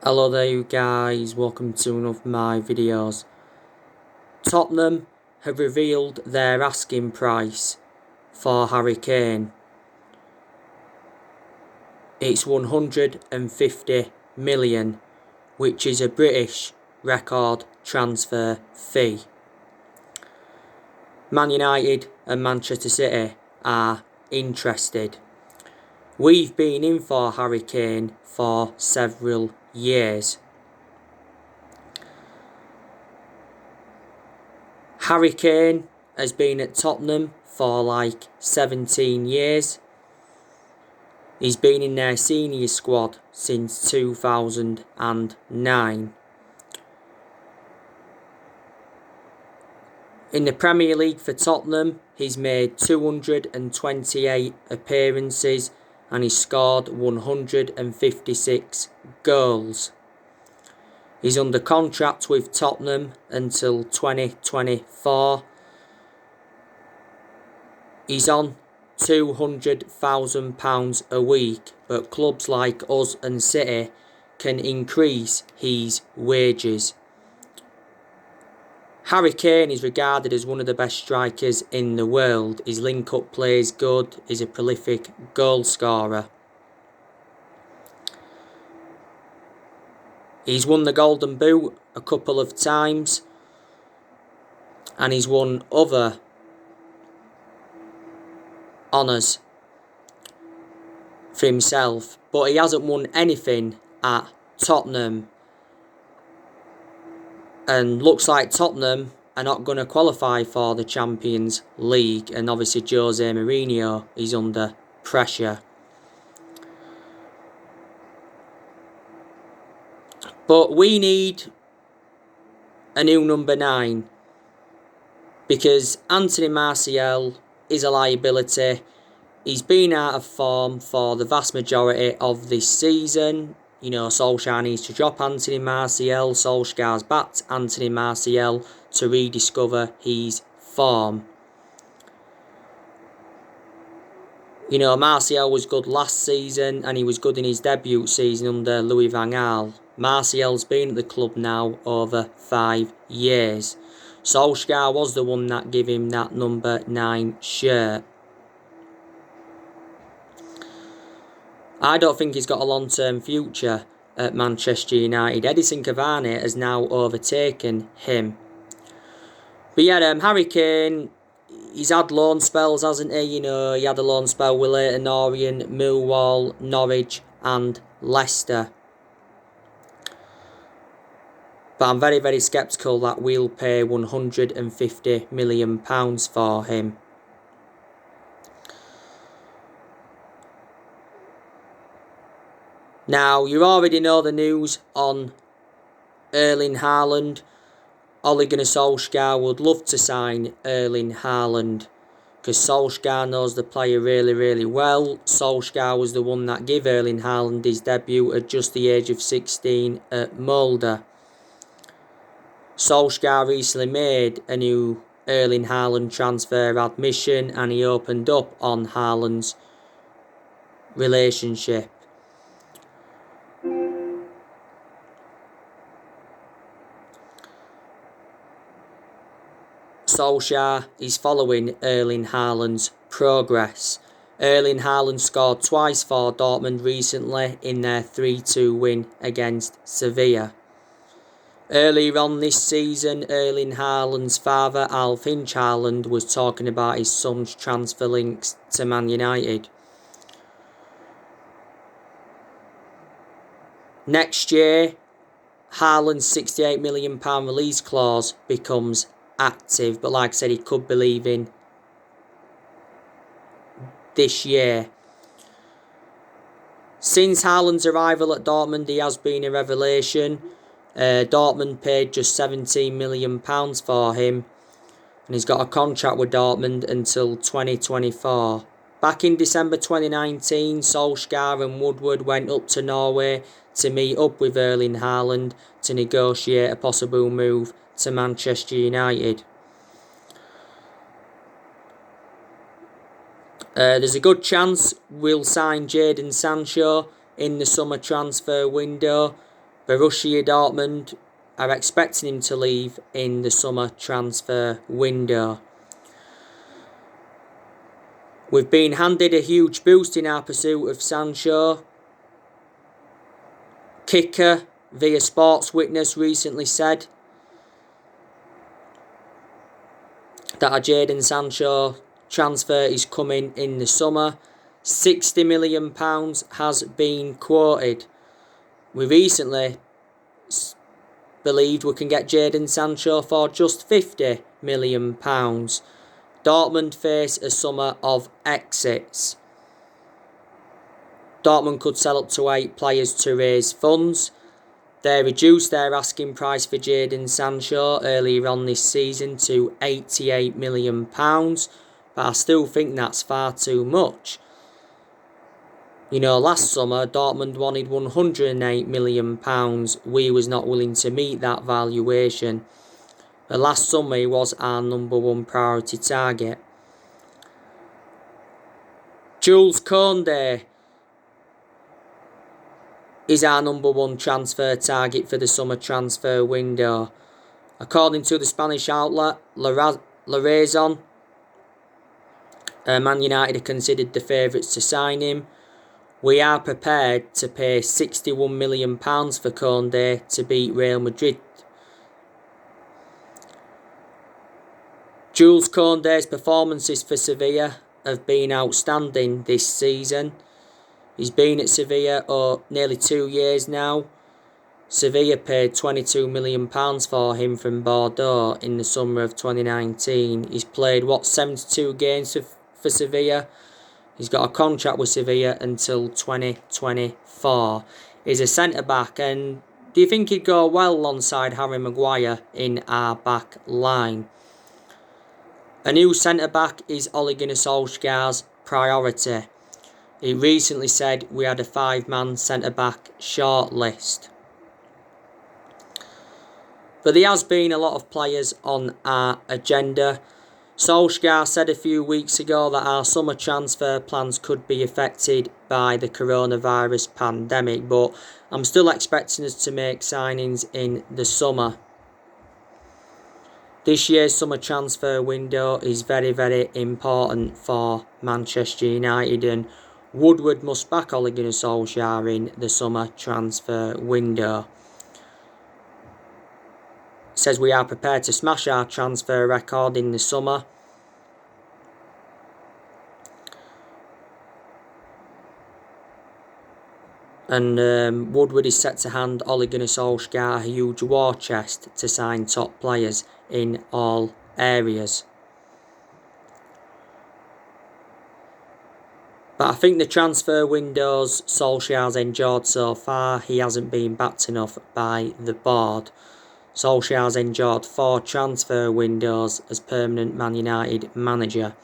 Hello there you guys, welcome to one of my videos. Tottenham have revealed their asking price for Harry Kane. It's 150 million, which is a British record transfer fee. Man United and Manchester City are interested. We've been in for Harry Kane for several years. Harry Kane has been at Tottenham for like 17 years. He's been in their senior squad since 2009. In the Premier League for Tottenham, he's made 228 appearances and he's scored 156 goals. He's under contract with Tottenham until 2024. He's on £200,000 a week, but clubs like us and City can increase his wages. Harry Kane is regarded as one of the best strikers in the world. His link-up play is good. He's a prolific goal scorer. He's won the Golden Boot a couple of times, and he's won other honours for himself, but he hasn't won anything at Tottenham. And looks like Tottenham are not going to qualify for the Champions League, and obviously Jose Mourinho is under pressure. But we need a new number 9, because Anthony Martial is a liability. He's been out of form for the vast majority of this season. You know, Solskjaer needs to drop Anthony Martial. Solskjaer's backed Anthony Martial to rediscover his form. You know, Martial was good last season and he was good in his debut season under Louis van Gaal. Martial's been at the club now over 5 years. Solskjaer was the one that gave him that number 9 shirt. I don't think he's got a long-term future at Manchester United. Edison Cavani has now overtaken him. But yeah, Harry Kane, he's had loan spells, hasn't he? You know, he had a loan spell with Leyton Orient, Millwall, Norwich and Leicester. But I'm very, very sceptical that we'll pay £150 million for him. Now, you already know the news on Erling Haaland. Ole Gunnar Solskjaer would love to sign Erling Haaland, because Solskjaer knows the player really, really well. Solskjaer was the one that gave Erling Haaland his debut at just the age of 16 at Molde. Solskjaer recently made a new Erling Haaland transfer admission and he opened up on Haaland's relationship. Solskjaer is following Erling Haaland's progress. Erling Haaland scored twice for Dortmund recently in their 3-2 win against Sevilla. Earlier on this season, Erling Haaland's father, Alf Hinch Haaland, was talking about his son's transfer links to Man United. Next year, Haaland's £68 million release clause becomes active, but like I said, he could be leaving this year. Since Haaland's arrival at Dortmund, he has been a revelation. Dortmund paid just £17 million for him, and he's got a contract with Dortmund until 2024. Back in December 2019, Solskjaer and Woodward went up to Norway to meet up with Erling Haaland to negotiate a possible move to Manchester United. There's a good chance we'll sign Jadon Sancho in the summer transfer window. Borussia Dortmund are expecting him to leave in the summer transfer window. We've been handed a huge boost in our pursuit of Sancho. Kicker via Sports Witness recently said that a Jadon Sancho transfer is coming in the summer. £60 million has been quoted. We recently believed we can get Jadon Sancho for just £50 million. Dortmund face a summer of exits. Dortmund could sell up to 8 players to raise funds. They reduced their asking price for Jadon Sancho earlier on this season to £88 million, but I still think that's far too much. You know, last summer Dortmund wanted £108 million. We was not willing to meet that valuation. But last summer he was our number one priority target. Jules Koundé is our number one transfer target for the summer transfer window. According to the Spanish outlet La Razón, Man United are considered the favourites to sign him. We are prepared to pay £61 million for Koundé to beat Real Madrid. Jules Koundé's performances for Sevilla have been outstanding this season. He's been at Sevilla nearly 2 years now. Sevilla paid £22 million for him from Bordeaux in the summer of 2019. He's played, 72 games for Sevilla. He's got a contract with Sevilla until 2024. He's a centre-back, and do you think he'd go well alongside Harry Maguire in our back line? A new centre-back is Ole Gunnar Solskjaer's priority. He recently said we had a 5-man centre-back shortlist. But there has been a lot of players on our agenda. Solskjaer said a few weeks ago that our summer transfer plans could be affected by the coronavirus pandemic, but I'm still expecting us to make signings in the summer. This year's summer transfer window is very, very important for Manchester United, and Woodward must back Ole Gunnar Solskjaer in the summer transfer window. Says we are prepared to smash our transfer record in the summer. And Woodward is set to hand Ole Gunnar Solskjaer a huge war chest to sign top players in all areas. But I think the transfer windows Solskjaer's endured so far, he hasn't been backed enough by the board. Solskjaer's endured 4 transfer windows as permanent Man United manager.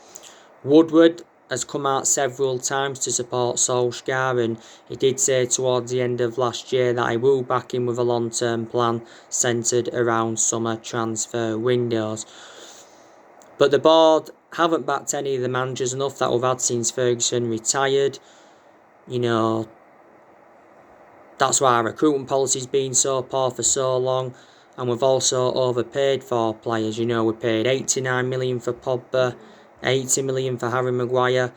Woodward has come out several times to support Solskjaer, and he did say towards the end of last year that he will back him with a long-term plan centred around summer transfer windows. But the board haven't backed any of the managers enough that we've had since Ferguson retired. You know, that's why our recruitment policy's been so poor for so long. And we've also overpaid for players. You know, we paid £89 million for Pogba, £80 million for Harry Maguire,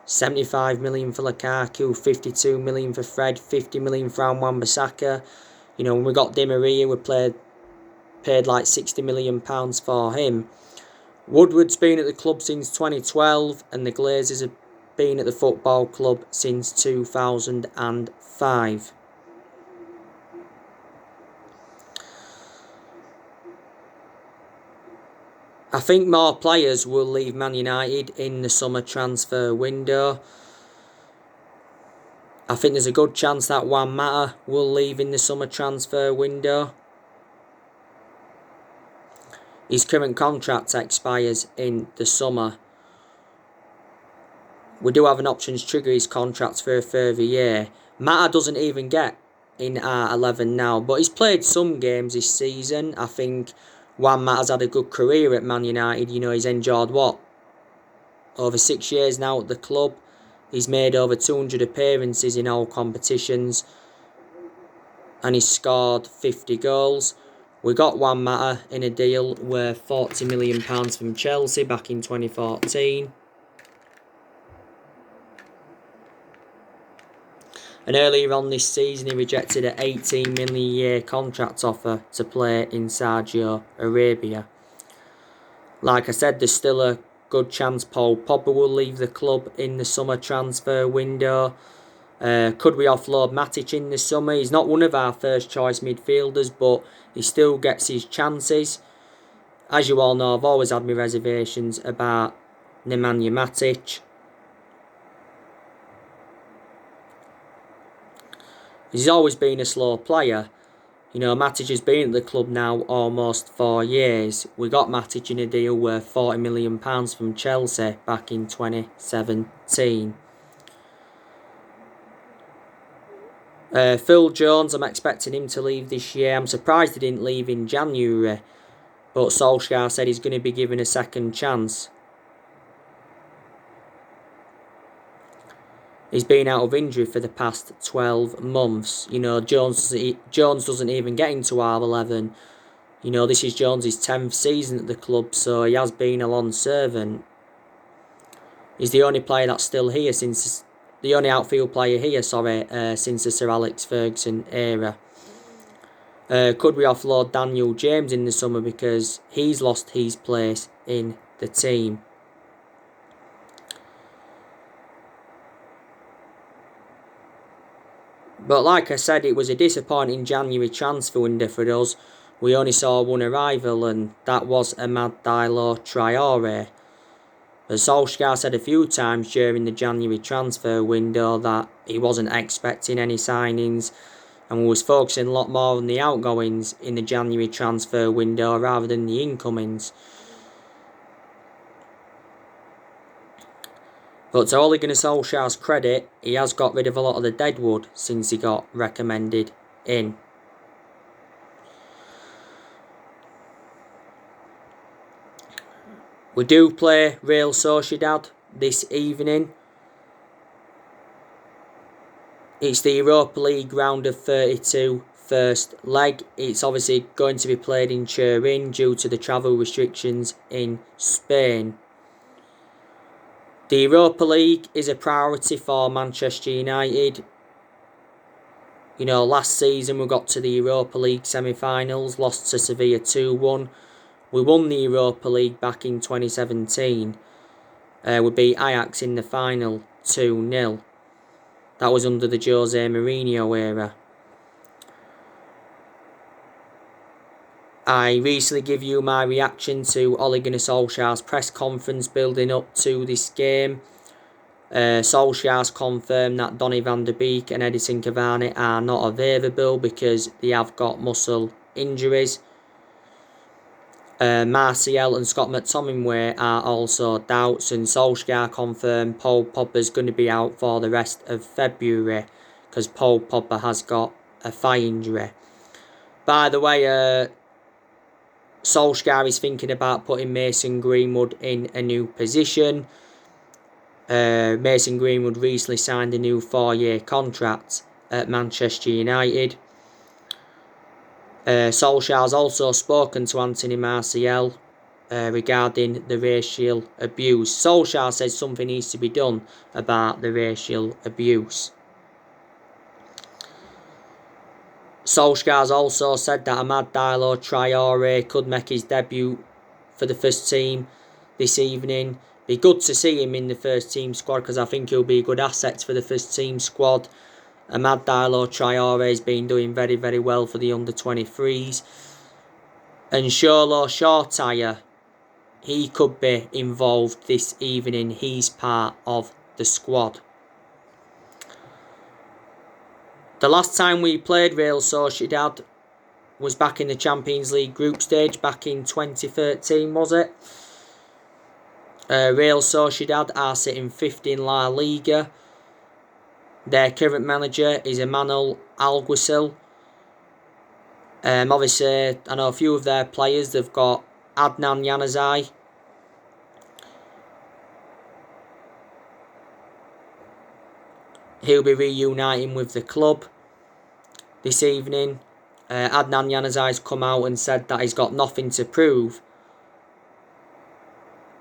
£75 million for Lukaku, £52 million for Fred, £50 million for Wan-Bissaka. You know, when we got Di Maria, we paid like £60 million for him. Woodward's been at the club since 2012, and the Glazers have been at the football club since 2005. I think more players will leave Man United in the summer transfer window. I think there's a good chance that Juan Mata will leave in the summer transfer window. His current contract expires in the summer. We do have an option to trigger his contract for a further year. Mata doesn't even get in our 11 now, but he's played some games this season. I think Juan Mata's had a good career at Man United. You know, he's endured over 6 years now at the club. He's made over 200 appearances in all competitions. and he scored 50 goals. We got Juan Mata in a deal worth £40 million from Chelsea back in 2014. And earlier on this season, he rejected an $18 million a year contract offer to play in Saudi Arabia. Like I said, there's still a good chance Paul Pogba will leave the club in the summer transfer window. Could we offload Matic in the summer? He's not one of our first choice midfielders, but he still gets his chances. As you all know, I've always had my reservations about Nemanja Matic. He's always been a slow player. You know, Matic has been at the club now almost 4 years. We got Matic in a deal worth £40 million from Chelsea back in 2017. Phil Jones, I'm expecting him to leave this year. I'm surprised he didn't leave in January, but Solskjaer said he's going to be given a second chance. He's been out of injury for the past 12 months. You know, Jones doesn't even get into R11. You know, this is Jones' 10th season at the club, so he has been a long servant. He's the only player that's still here since the only outfield player here, since the Sir Alex Ferguson era. Could we offload Daniel James in the summer because he's lost his place in the team? But like I said, it was a disappointing January transfer window for us. We only saw one arrival, and that was Amad Diallo Traore. As Solskjaer said a few times during the January transfer window that he wasn't expecting any signings and was focusing a lot more on the outgoings in the January transfer window rather than the incomings. But to Ole Gunnar Solskjaer's credit, he has got rid of a lot of the deadwood since he got recommended in. We do play Real Sociedad this evening. It's the Europa League round of 32 first leg. It's obviously going to be played in Turin due to the travel restrictions in Spain. The Europa League is a priority for Manchester United. You know, last season we got to the Europa League semi-finals, lost to Sevilla 2-1. We won the Europa League back in 2017. We beat Ajax in the final 2-0. That was under the Jose Mourinho era. I recently give you my reaction to Ole Gunnar Solskjaer's press conference building up to this game. Solskjaer's confirmed that Donny van der Beek and Edinson Cavani are not available because they have got muscle injuries. Martial and Scott McTominay are also doubts, and Solskjaer confirmed Paul Pogba's going to be out for the rest of February because Paul Pogba has got a thigh injury. By the way, Solskjaer is thinking about putting Mason Greenwood in a new position. Mason Greenwood recently signed a new 4-year contract at Manchester United. Solskjaer has also spoken to Anthony Martial regarding the racial abuse. Solskjaer says something needs to be done about the racial abuse. Solskjaer has also said that Amad Diallo Traore could make his debut for the first team this evening. Be good to see him in the first team squad because I think he'll be a good asset for the first team squad. Amad Diallo Traore has been doing very, very well for the under-23s. And Sholo Shortire, he could be involved this evening. He's part of the squad. The last time we played Real Sociedad was back in the Champions League group stage back in 2013, was it? Real Sociedad are sitting 5th in La Liga. Their current manager is Emmanuel Alguacil. Obviously, I know a few of their players. They've got Adnan Januzaj. He'll be reuniting with the club. this evening. Adnan Januzaj's come out and said that he's got nothing to prove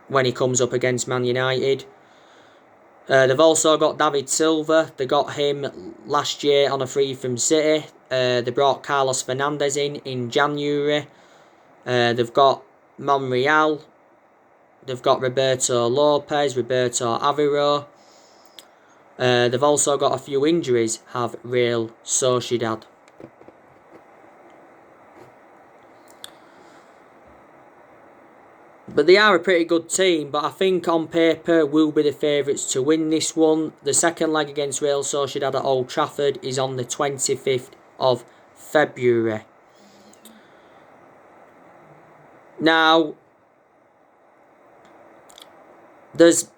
when he comes up against Man United. They've also got David Silva. They got him last year on a free from City. They brought Carlos Fernandes in January. They've got Monreal. They've got Roberto Lopez, Roberto Aviro. They've also got a few injuries, have Real Sociedad. But they are a pretty good team, but I think on paper will be the favourites to win this one. The second leg against Real Sociedad at Old Trafford is on the 25th of February. Now, there's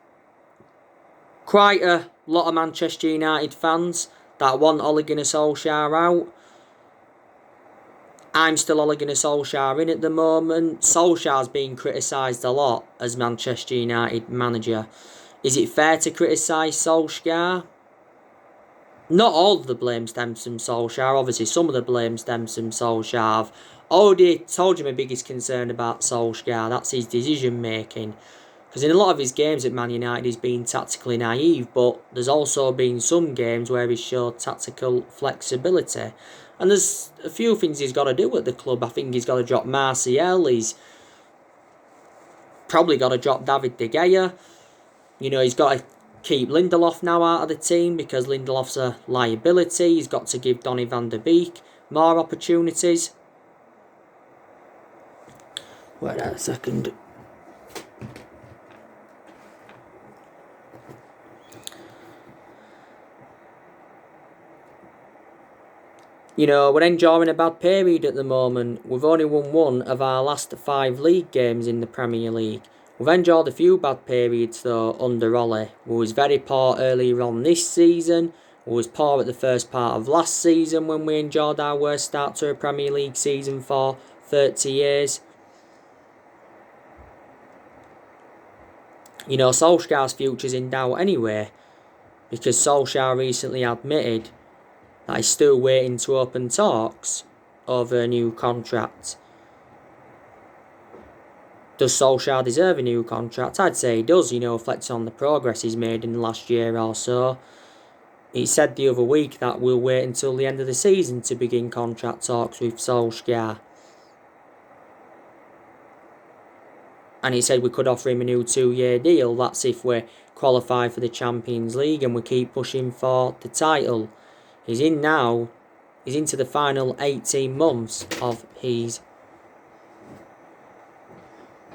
quite a lot of Manchester United fans that want Ole Gunnar Solskjaer out. I'm still Ole Gunnar Solskjaer in at the moment. Solskjaer's been criticised a lot as Manchester United manager. Is it fair to criticise Solskjaer? Not all of the blame stems from Solskjaer. Obviously, some of the blame stems from Solskjaer. I've already told you my biggest concern about Solskjaer. That's his decision making. Because in a lot of his games at Man United, he's been tactically naive. But there's also been some games where he's showed tactical flexibility. And there's a few things he's got to do at the club. I think he's got to drop Martial. He's probably got to drop David De Gea. You know, he's got to keep Lindelof now out of the team because Lindelof's a liability. He's got to give Donny van der Beek more opportunities. Wait a second. You know, we're enjoying a bad period at the moment. We've only won one of our last 5 league games in the Premier League. We've enjoyed a few bad periods though under Ole. We was very poor earlier on this season. We was poor at the first part of last season when we enjoyed our worst start to a Premier League season for 30 years. You know, Solskjaer's future's in doubt anyway, because Solskjaer recently admitted that he's still waiting to open talks over a new contract. Does Solskjaer deserve a new contract? I'd say he does, you know, reflecting on the progress he's made in the last year or so. He said the other week that we'll wait until the end of the season to begin contract talks with Solskjaer. And he said we could offer him a new 2-year deal. That's if we qualify for the Champions League and we keep pushing for the title. He's into the final 18 months of his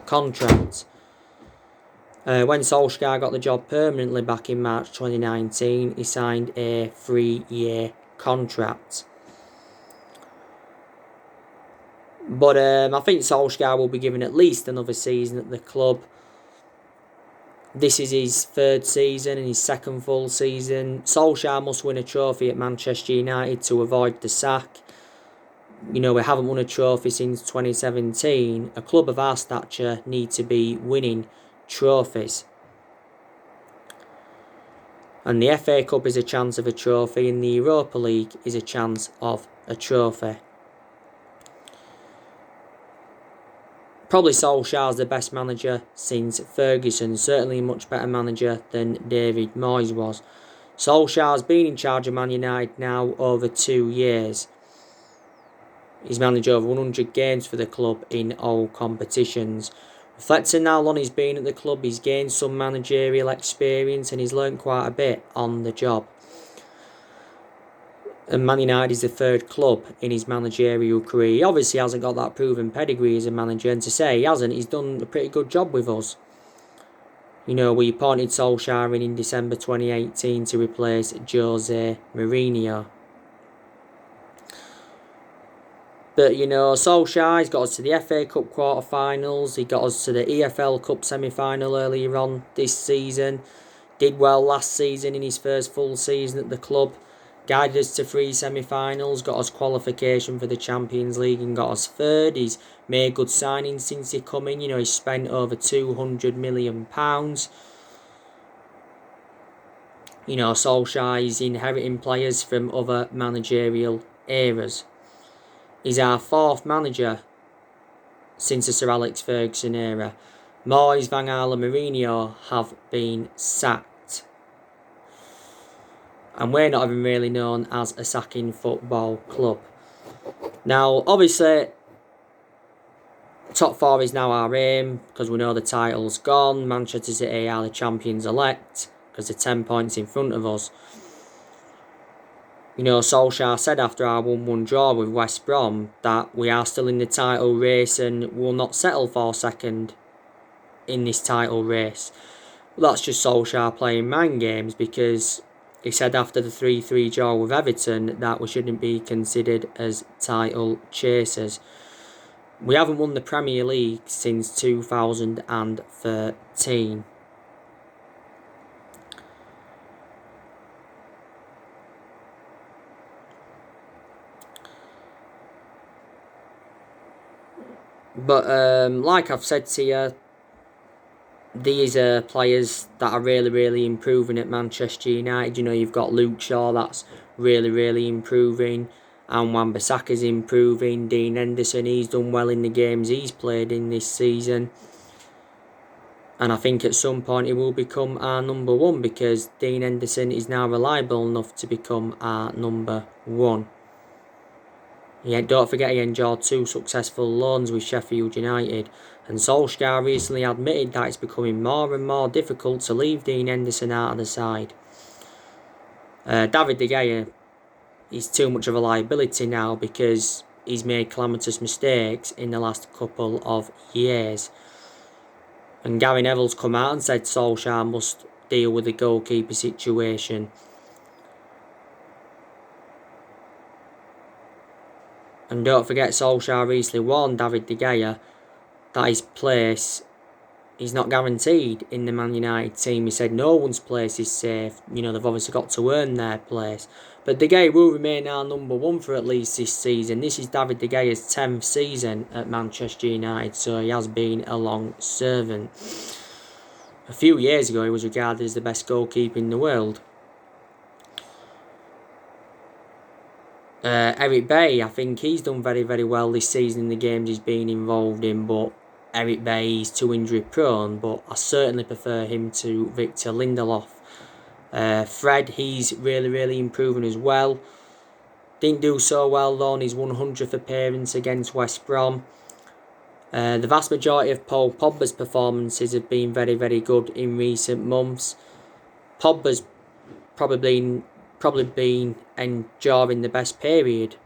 contract. When Solskjaer got the job permanently back in March 2019, he signed a 3-year contract. But I think Solskjaer will be given at least another season at the club. This is his 3rd season and his 2nd full season. Solskjaer must win a trophy at Manchester United to avoid the sack. You know, we haven't won a trophy since 2017. A club of our stature need to be winning trophies. And the FA Cup is a chance of a trophy and the Europa League is a chance of a trophy. Probably Solskjaer's the best manager since Ferguson. Certainly a much better manager than David Moyes was. Solskjaer's been in charge of Man United now over 2 years. He's managed over 100 games for the club in all competitions. Reflecting how long he's been at the club, he's gained some managerial experience and he's learned quite a bit on the job. And Man United is the 3rd club in his managerial career. He obviously hasn't got that proven pedigree as a manager, and to say he hasn't, he's done a pretty good job with us. You know, we appointed Solskjaer in December 2018 to replace Jose Mourinho. But, you know, Solskjaer's got us to the FA Cup quarter-finals. He got us to the EFL Cup semi-final earlier on this season. Did well last season in his first full season at the club. Guided us to 3 semi-finals, got us qualification for the Champions League and got us 3rd. He's made good signings since he come in. You know, he's spent over £200 million. You know, Solskjaer is inheriting players from other managerial eras. He's our 4th manager since the Sir Alex Ferguson era. Moyes, Van Gaal and Mourinho have been sacked. And we're not even really known as a sacking football club. Now, obviously, top 4 is now our aim because we know the title's gone. Manchester City are the champions-elect because they're 10 points in front of us. You know, Solskjaer said after our 1-1 draw with West Brom that we are still in the title race and will not settle for second in this title race. Well, that's just Solskjaer playing mind games, because he said after the 3-3 draw with Everton that we shouldn't be considered as title chasers. We haven't won the Premier League since 2013. But like I've said to you, these are players that are really improving at Manchester United. You know, you've got Luke Shaw that's really improving, and Wan-Bissaka's improving. Dean Henderson, he's done well in the games he's played in this season. And I think at some point he will become our number 1, because Dean Henderson is now reliable enough to become our number 1. Yeah, don't forget he enjoyed 2 successful loans with Sheffield United, and Solskjaer recently admitted that it's becoming more and more difficult to leave Dean Henderson out of the side. David De Gea is too much of a liability now because he's made calamitous mistakes in the last couple of years. And Gary Neville's come out and said Solskjaer must deal with the goalkeeper situation. And don't forget, Solskjaer recently warned David De Gea that his place is not guaranteed in the Man United team. He said no one's place is safe. You know, they've obviously got to earn their place. But De Gea will remain our number 1 for at least this season. This is David De Gea's 10th season at Manchester United, so he has been a long servant. A few years ago, he was regarded as the best goalkeeper in the world. Eric Bailly, I think he's done very well this season in the games he's been involved in, but Eric Bailly is too injury prone, but I certainly prefer him to Victor Lindelof. Fred, he's really improving as well. Didn't do so well though in his 100th appearance against West Brom. The vast majority of Paul Pogba's performances have been very good in recent months. Pogba's probably been enduring the best period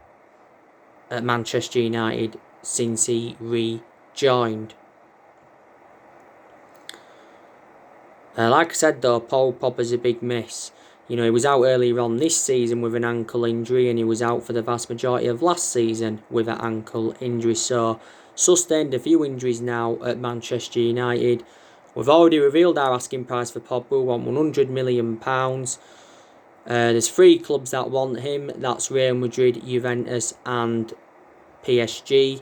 at Manchester United since he rejoined. Like I said though, Paul Pogba's a big miss. You know, he was out earlier on this season with an ankle injury, and he was out for the vast majority of last season with an ankle injury. So, sustained a few injuries now at Manchester United. We've already revealed our asking price for Pogba. We want £100 million. There's 3 clubs that want him. That's Real Madrid, Juventus and PSG.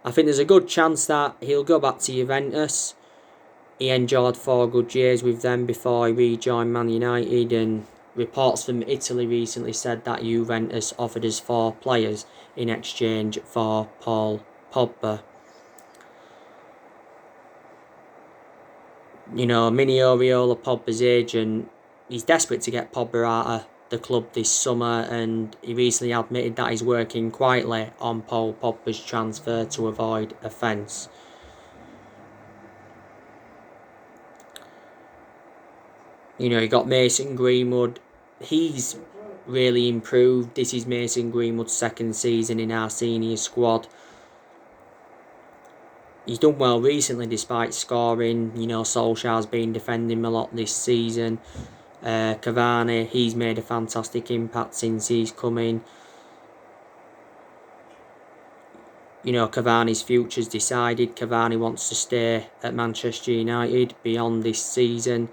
I think there's a good chance that he'll go back to Juventus. He enjoyed 4 good years with them before he rejoined Man United, and reports from Italy recently said that Juventus offered us 4 players in exchange for Paul Pogba. You know, Mini Oriola, Pogba's agent, he's desperate to get Pogba out of the club this summer, and he recently admitted that he's working quietly on Paul Pogba's transfer to avoid offence. You know, you got Mason Greenwood. He's really improved. This is Mason Greenwood's 2nd season in our senior squad. He's done well recently despite scoring. You know, Solskjaer's been defending him a lot this season. Cavani, he's made a fantastic impact since he's come in. You know, Cavani's future's decided. Cavani wants to stay at Manchester United beyond this season.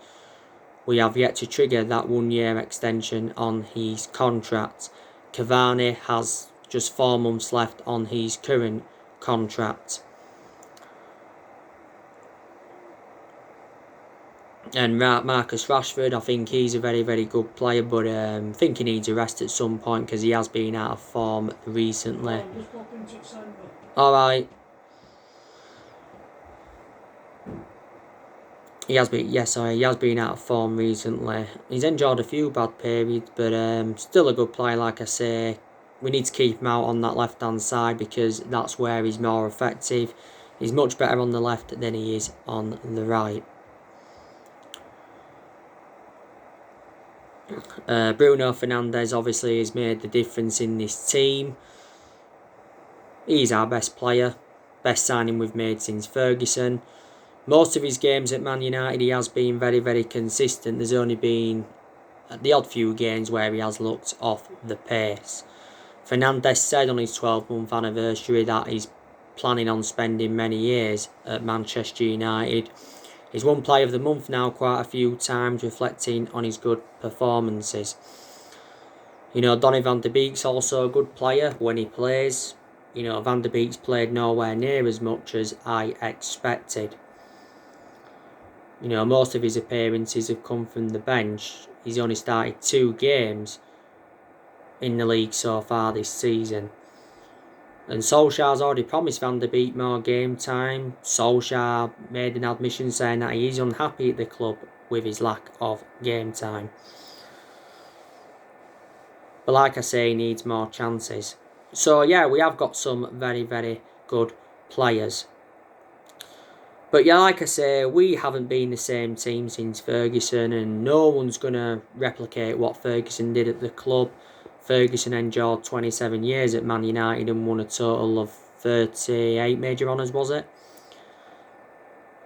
We have yet to trigger that 1-year extension on his contract. Cavani has just 4 months left on his current contract. And Marcus Rashford, I think he's a very, very good player, but I think he needs a rest at some point because he has been out of form recently. Alright. He has been out of form recently. He's enjoyed a few bad periods, but still a good player, like I say. We need to keep him out on that left-hand side because that's where he's more effective. He's much better on the left than he is on the right. Bruno Fernandes obviously has made the difference in this team. He's our best player. Best signing we've made since Ferguson. Most of his games at Man United he has been very, very consistent. There's only been the odd few games where he has looked off the pace. Fernandes said on his 12-month anniversary that he's planning on spending many years at Manchester United. He's won Player of the Month now quite a few times, reflecting on his good performances. You know, Donny van de Beek's also a good player when he plays. You know, Van de Beek's played nowhere near as much as I expected. You know, most of his appearances have come from the bench. He's only started 2 games in the league so far this season. And Solskjaer's already promised Van der Beek more game time. Solskjaer made an admission saying that he is unhappy at the club with his lack of game time. But like I say, he needs more chances. So yeah, we have got some very, very good players. But yeah, like I say, we haven't been the same team since Ferguson, and no one's going to replicate what Ferguson did at the club. Ferguson endured 27 years at Man United and won a total of 38 major honours, was it?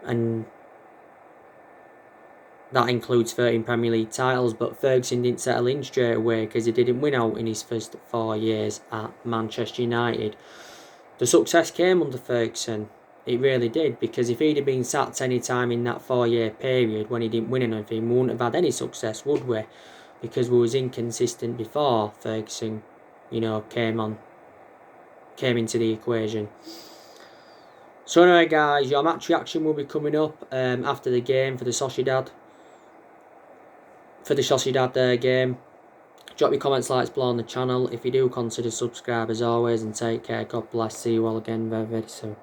And that includes 13 Premier League titles, but Ferguson didn't settle in straight away because he didn't win out in his first 4 years at Manchester United. The success came under Ferguson. It really did, because if he'd have been sacked any time in that 4-year period when he didn't win anything, we wouldn't have had any success, would we? Because we was inconsistent before Ferguson, you know, came into the equation. So anyway, guys, your match reaction will be coming up after the game for the Sociedad. Game. Drop your comments, likes below on the channel. If you do, consider subscribe as always, and take care. God bless. See you all again very, very soon.